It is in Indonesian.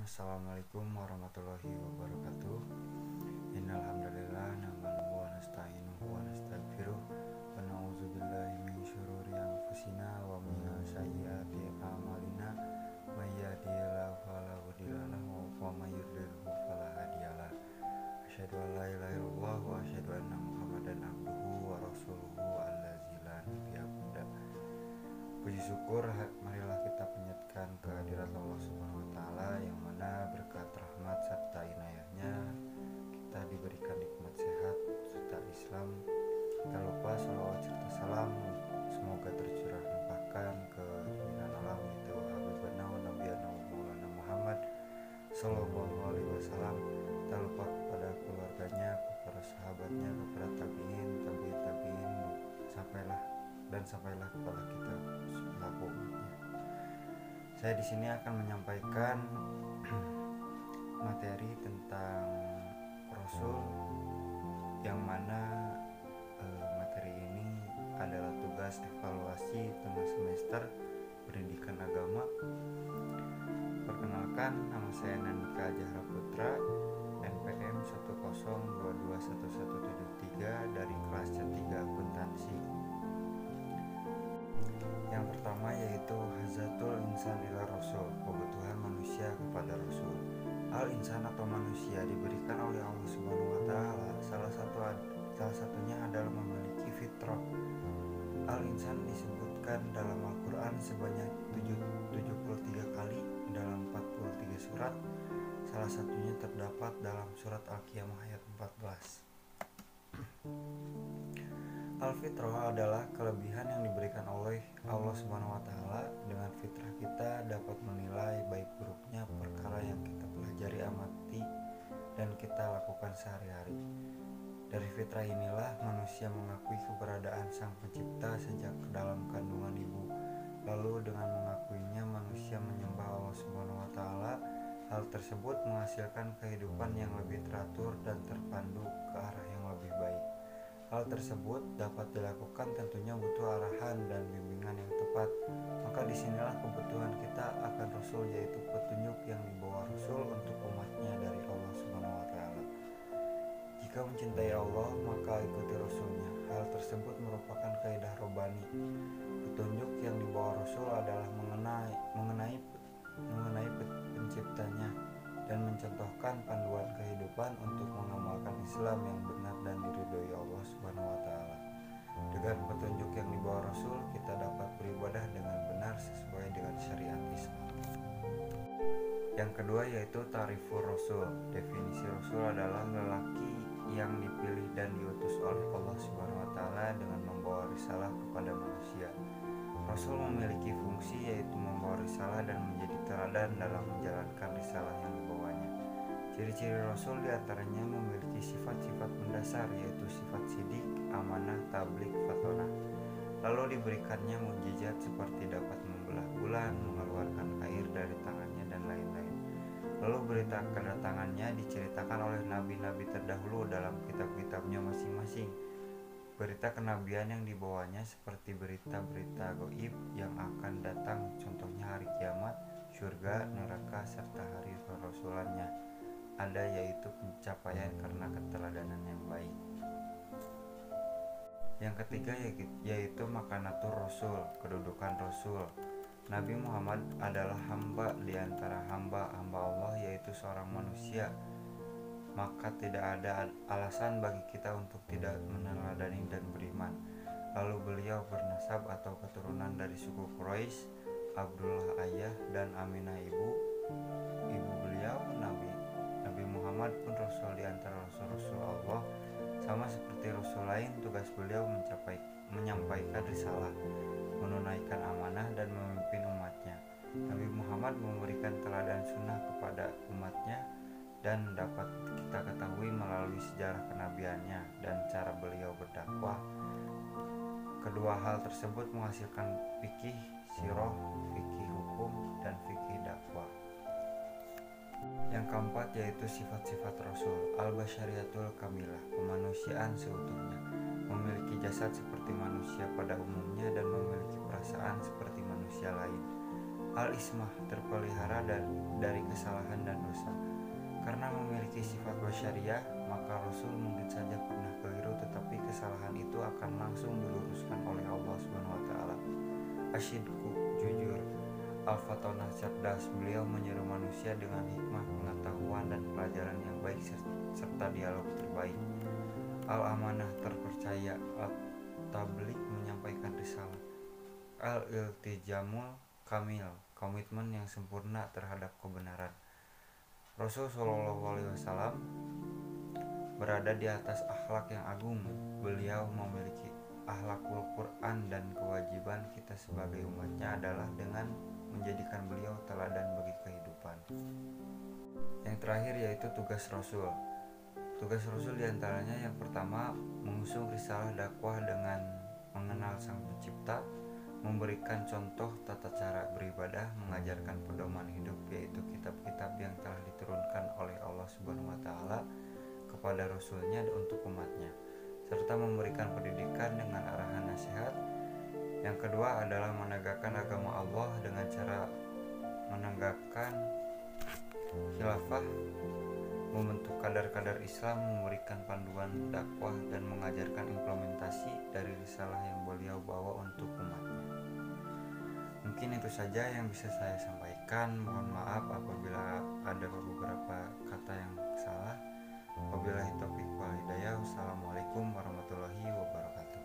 Assalamualaikum warahmatullahi wabarakatuh. Innal hamdalillah nahmaduhu wa nasta'inuhu wa nastaghfiruh wa na'udzubillahi min syururi anfusina wa min sayyiati a'malina may yahdihillahu fala mudhillalah wa may yudlilhu fala hadiyalah. Asyhadu an la ilaha illallah wa asyhadu anna Muhammadan abduhu wa rasuluhu allazi la nabiyya ba'da. Puji syukur marilah kita panjatkan kehadirat Allah Subhanahu wa taala yang mana berkat rahmat serta inayahnya kita diberikan nikmat sehat serta Islam. Tak lupa sholawat serta salam semoga tercurah limpahkan ke junjungan alam itu Habibana wa Nabiyana wa Maulana Muhammad sallallahu alaihi wasallam. Tak lupa kepada keluarganya, kepada sahabatnya, kepada tabiin sampailah kepada kita selaku umatnya. Saya di sini akan menyampaikan materi tentang Rasul, yang mana materi ini adalah tugas evaluasi tengah semester pendidikan agama. Perkenalkan, nama saya Nandika Jahra Putra, NPM 102211173 dari kelas C3 Akuntansi. Yang pertama yaitu hazatul insan ila rasul, kebutuhan manusia kepada rasul. Al insan atau manusia diberikan oleh Allah Subhanahu wa taala. Salah satunya adalah memiliki fitrah. Al insan disebutkan dalam Al-Qur'an sebanyak 73 kali dalam 43 surat. Salah satunya terdapat dalam surat Al-Qiyamah ayat 14. Al-fitrah adalah kelebihan yang diberikan oleh Allah Subhanahu wa taala. Dengan fitrah kita dapat menilai baik buruknya perkara yang kita pelajari, amati, dan kita lakukan sehari-hari. Dari fitrah inilah manusia mengakui keberadaan Sang Pencipta sejak ke dalam kandungan ibu. Lalu dengan mengakuinya manusia menyembah Allah Subhanahu wa taala. Hal tersebut menghasilkan kehidupan yang lebih teratur dan terpandu ke arah yang lebih baik. Hal tersebut dapat dilakukan tentunya butuh arahan dan bimbingan yang tepat. Maka disinilah kebutuhan kita akan Rasul, yaitu petunjuk yang dibawa Rasul untuk umatnya dari Allah Subhanahu wa taala. Jika mencintai Allah, maka ikuti Rasulnya. Hal tersebut merupakan kaidah robani. Petunjuk yang dibawa Rasul adalah mengenai penciptanya dan mencontohkan panduan kehidupan untuk mengamalkan Islam yang benar dan diridhoi Allah Subhanahu wa taala. Dengan petunjuk yang dibawa Rasul, kita dapat beribadah dengan benar sesuai dengan syariat Islam. Yang kedua yaitu ta'rifur Rasul. Definisi Rasul adalah lelaki yang dipilih dan diutus oleh Allah Subhanahu wa taala dengan membawa risalah kepada manusia. Rasul memiliki fungsi yaitu membawa risalah dan menjadi teladan dalam menjalankan risalah yang dibawanya. Ciri-ciri Rasul diantaranya memiliki sifat-sifat mendasar yaitu sifat sidik, amanah, tabligh, fatonah. Lalu diberikannya mukjizat seperti dapat membelah bulan, mengeluarkan air dari tangannya dan lain-lain. Lalu berita kedatangannya diceritakan oleh nabi-nabi terdahulu dalam kitab-kitabnya masing-masing. Berita kenabian yang dibawanya seperti berita-berita gaib yang akan datang, contohnya hari kiamat, surga, neraka, serta hari kerasulannya. Ada yaitu pencapaian karena keteladanan yang baik. Yang ketiga yaitu makanatur Rasul, kedudukan Rasul. Nabi Muhammad adalah hamba di antara hamba-hamba Allah, yaitu seorang manusia. Maka tidak ada alasan bagi kita untuk tidak meneladani dan beriman. Lalu beliau bernasab atau keturunan dari suku Quraisy, Abdullah ayah dan Aminah ibu beliau. Nabi Muhammad pun Rasul di antara Rasul-Rasul Allah. Sama seperti Rasul lain, tugas beliau menyampaikan risalah, menunaikan amanah dan memimpin umatnya. Nabi Muhammad memberikan teladan sunnah kepada umatnya dan dapat kita ketahui melalui sejarah kenabiannya dan cara beliau berdakwah. Kedua hal tersebut menghasilkan fikih sirah, fikih hukum, dan fikih dakwah. Yang keempat yaitu sifat-sifat Rasul. Al-Basyariyatul Kamilah, kemanusiaan seutuhnya. Memiliki jasad seperti manusia pada umumnya dan memiliki perasaan seperti manusia lain. al-ismah, terpelihara dari kesalahan dan dosa. Karena memiliki sifat basyariah, maka Rasul mungkin saja pernah keliru, tetapi kesalahan itu akan langsung diluruskan oleh Allah Subhanahu wa taala. Asyidku, jujur. Al-Fatonah, cerdas. Beliau menyeru manusia dengan hikmah, pengetahuan, dan pelajaran yang baik serta dialog terbaik. Al-Amanah, terpercaya. Al-Tabligh, menyampaikan risalah. Al-Iltijamul Kamil, komitmen yang sempurna terhadap kebenaran. Rasul Shallallahu Alaihi Wasallam berada di atas akhlak yang agung. Beliau memiliki akhlakul Quran, dan kewajiban kita sebagai umatnya adalah dengan menjadikan beliau teladan bagi kehidupan. Yang terakhir yaitu tugas Rasul. Tugas Rasul diantaranya yang pertama, mengusung risalah dakwah dengan mengenal Sang Pencipta, memberikan contoh tata cara beribadah, mengajarkan pedoman hidup yaitu kitab-kitab yang telah diturunkan oleh Allah Subhanahu wa taala kepada Rasulnya untuk umatnya, serta memberikan pendidikan dengan arahan nasihat. Yang kedua adalah menegakkan agama Allah dengan cara menegakkan khilafah, membentuk kadar-kadar Islam, memberikan panduan dakwah, dan mengajarkan implementasi dari risalah yang beliau bawa untuk umatnya. Mungkin itu saja yang bisa saya sampaikan. Mohon maaf apabila ada beberapa kata yang salah. Wabillahi taufiq wal hidayah. Wassalamualaikum warahmatullahi wabarakatuh.